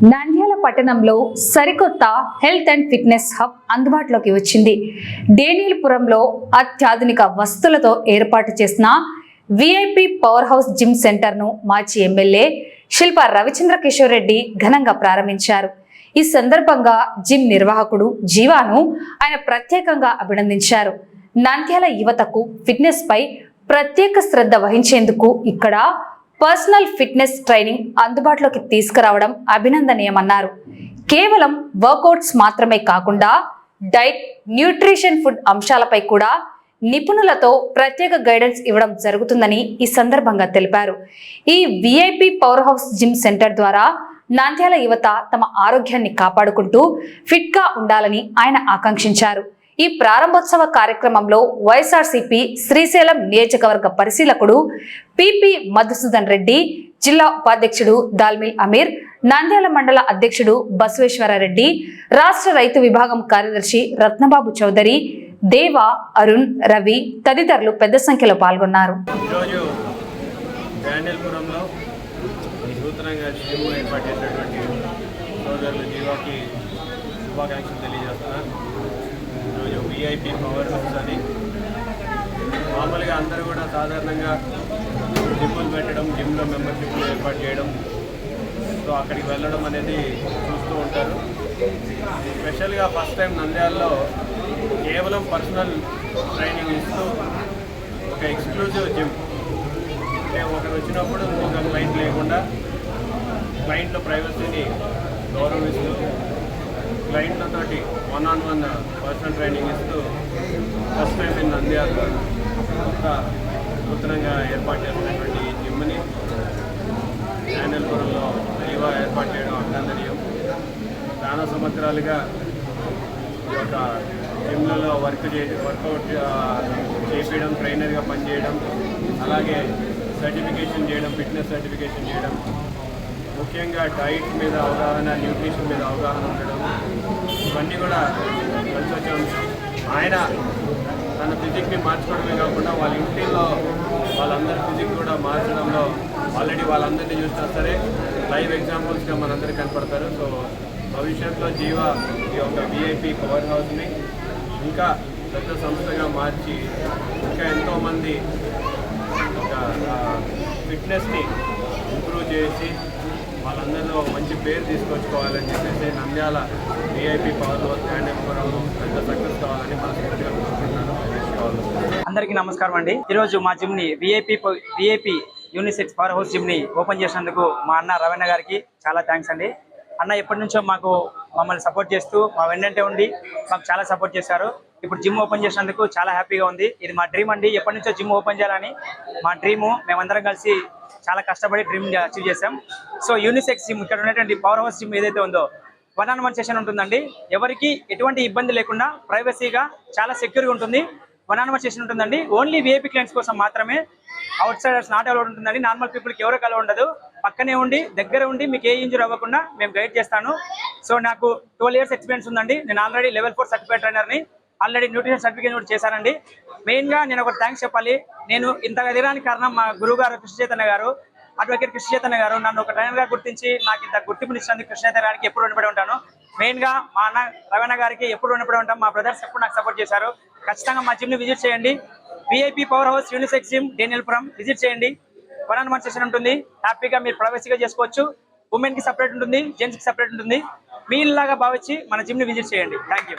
నంద్యాల పట్టణంలో సరికొత్త health and fitness hub అందుబాటులోకి వచ్చింది. డేనియల్పురంలో అత్యాధునిక వస్తువులతో ఏర్పాటు చేసిన విఐపి పవర్ హౌస్ జిమ్ సెంటర్ను మాజీ ఎమ్మెల్యే శిల్ప రవిచంద్ర కిషోర్ రెడ్డి ఘనంగా ప్రారంభించారు. ఈ సందర్భంగా జిమ్ నిర్వాహకుడు జీవాను ఆయన ప్రత్యేకంగా అభినందించారు. నంద్యాల యువతకు ఫిట్నెస్ పై ప్రత్యేక శ్రద్ధ వహించేందుకు ఇక్కడ పర్సనల్ ఫిట్నెస్ ట్రైనింగ్ అందుబాటులోకి తీసుకురావడం అభినందనీయమన్నారు. కేవలం వర్కౌట్స్ మాత్రమే కాకుండా డైట్, న్యూట్రిషన్, ఫుడ్ అంశాలపై కూడా నిపుణులతో ప్రత్యేక గైడెన్స్ ఇవ్వడం జరుగుతుందని ఈ సందర్భంగా తెలిపారు. ఈ VIP power house gym centre ద్వారా నంద్యాల యువత తమ ఆరోగ్యాన్ని కాపాడుకుంటూ ఫిట్ గా ఉండాలని ఆయన ఆకాంక్షించారు. ఈ ప్రారంభోత్సవ కార్యక్రమంలో వైఎస్ఆర్సీపీ శ్రీశైలం నియోజకవర్గ పరిశీలకుడు పిపి మధుసూదన్ రెడ్డి, జిల్లా ఉపాధ్యక్షుడు దాల్మిల్ అమీర్, నంద్యాల మండల అధ్యక్షుడు బసవేశ్వరరెడ్డి, రాష్ట్ర రైతు విభాగం కార్యదర్శి రత్నబాబు చౌదరి, దేవ, అరుణ్, రవి తదితరులు పెద్ద సంఖ్యలో పాల్గొన్నారు. ఈరోజు విఐపి పవర్ హౌస్ అని మామూలుగా అందరూ కూడా సాధారణంగా జిమ్లు పెట్టడం, జిమ్లో మెంబర్షిప్లు ఏర్పాటు చేయడం, సో అక్కడికి వెళ్ళడం అనేది చూస్తూ ఉంటారు. స్పెషల్గా ఫస్ట్ టైం నంద్యాలలో కేవలం పర్సనల్ ట్రైనింగ్ ఇస్తూ ఒక ఎక్స్క్లూజివ్ జిమ్, అంటే ఒకరు వచ్చినప్పుడు ఇంకొక క్లయింట్ లేకుండా క్లయింట్ల ప్రైవసీని గౌరవిస్తూ క్లయింట్లతోటి వన్ పర్సనల్ ట్రైనింగ్ ఇస్తూ ఫస్ట్ టైం ఇన్ నంద్యాల కొత్త నూతనంగా ఏర్పాటు చేసినటువంటి ఈ జిమ్ని డేనియల్పురంలో జీవా ఏర్పాటు చేయడం అభినందనీయం. చాలా సంవత్సరాలుగా ఈ యొక్క జిమ్లలో వర్కౌట్ చేపించడం, ట్రైనర్గా పనిచేయడం, అలాగే సర్టిఫికేషన్ చేయడం, ఫిట్నెస్ సర్టిఫికేషన్ చేయడం, ముఖ్యంగా డైట్ మీద అవగాహన, న్యూట్రిషన్ మీద అవగాహన ఉండడం, ఇవన్నీ కూడా కలిసి వచ్చే అంశం. ఆయన తన ఫిజిక్ని మార్చుకోవడమే కాకుండా వాళ్ళ ఇంటిలో వాళ్ళందరి ఫిజిక్ కూడా మార్చడంలో ఆల్రెడీ వాళ్ళందరినీ చూసినా సరే లైవ్ ఎగ్జాంపుల్స్గా మనందరికీ కనపడతారు. సో భవిష్యత్తులో జీవా ఈ యొక్క విఐపి పవర్ హౌస్ని ఇంకా పెద్ద సంస్థగా మార్చి ఇంకా ఎంతోమంది ఒక ఫిట్నెస్ని ఇంప్రూవ్ చేసి వాళ్ళందరిలో మంచి పేరు తీసుకొచ్చుకోవాలని చెప్పేసి నంద్యాల విఐపి పవర్ హౌస్ డేనియల్పురంలో పెద్ద సక్సెస్ కావాలని మనస్ఫూర్తిగా కోరుకుంటున్నాను. అందరికీ నమస్కారం అండి. ఈరోజు మా జిమ్ని VIP unisex power house జిమ్ని open చేసినందుకు మా అన్న రవణ గారికి చాలా థ్యాంక్స్ అండి. అన్న ఎప్పటి నుంచో మమ్మల్ని సపోర్ట్ చేస్తూ మా వెంటనే ఉండి మాకు చాలా సపోర్ట్ చేశారు. ఇప్పుడు జిమ్ ఓపెన్ చేసినందుకు చాలా హ్యాపీగా ఉంది. ఇది మా డ్రీమ్ అండి. ఎప్పటి నుంచో జిమ్ ఓపెన్ చేయాలని మా డ్రీము. మేమందరం కలిసి చాలా కష్టపడి డ్రీమ్ అచీవ్ చేసాం. సో యూనిసెక్స్ జిమ్, ఇక్కడ ఉన్నటువంటి పవర్ హౌస్ జిమ్ ఏదైతే ఉందో 1-on-1 సెషన్ ఉంటుందండి. ఎవరికి ఎటువంటి ఇబ్బంది లేకుండా ప్రైవసీగా చాలా సెక్యూర్గా ఉంటుంది. 1-on-1 సెషన్ ఉంటుందండి. ఓన్లీ విఐపి క్లయింట్స్ కోసం మాత్రమే. అవుట్ సైడర్స్ నాట్ అలౌడ్ ఉంటుందండి. నార్మల్ పీపుల్కి ఎవరికి అలౌడ్ ఉండదు. పక్కనే ఉండి దగ్గర ఉండి మీకు ఏ ఇంజరీ అవ్వకుండా మేము గైడ్ చేస్తాను. సో నాకు 12 years ఎక్స్పీరియన్స్ ఉందండి. నేను ఆల్రెడీ level 4 సర్టిఫైడ్ ట్రైనర్ని. ఆల్రెడీ న్యూట్రిషన్ సర్టిఫికేట్ కూడా చేశానండి. మెయిన్గా నేను ఒక థ్యాంక్స్ చెప్పాలి. నేను ఇంతగా ఎదగడానికి కారణం మా గురువు గారు కృష్ణ చైతన్య గారు, అడ్వకేట్ కృష్ణ చైతన్య గారు. నన్ను ఒక ట్రైనర్గా గుర్తించి నాకు ఇంత గుర్తింపునిచ్చినందుకు కృష్ణ చైతన్య గారికి ఎప్పుడు రుణపడి ఉంటాను. మెయిన్గా మా అన్న రవణ గారికి ఎప్పుడు రుణపడి ఉంటాం. మా బ్రదర్స్ ఎప్పుడు నాకు సపోర్ట్ చేశారు. ఖచ్చితంగా మా జిమ్ని విజిట్ చేయండి. VIP power house unisex gym Danielpuram visit చేయండి. 1-on-1 సెషన్ ఉంటుంది. హ్యాపీగా మీరు ప్రైవసీగా చేసుకోవచ్చు. ఉమెన్కి సపరేట్ ఉంటుంది, జెంట్స్కి సపరేట్ ఉంటుంది. మీ ఇల్లాగా భావించి మన జిమ్ని విజిట్ చేయండి. Thank you.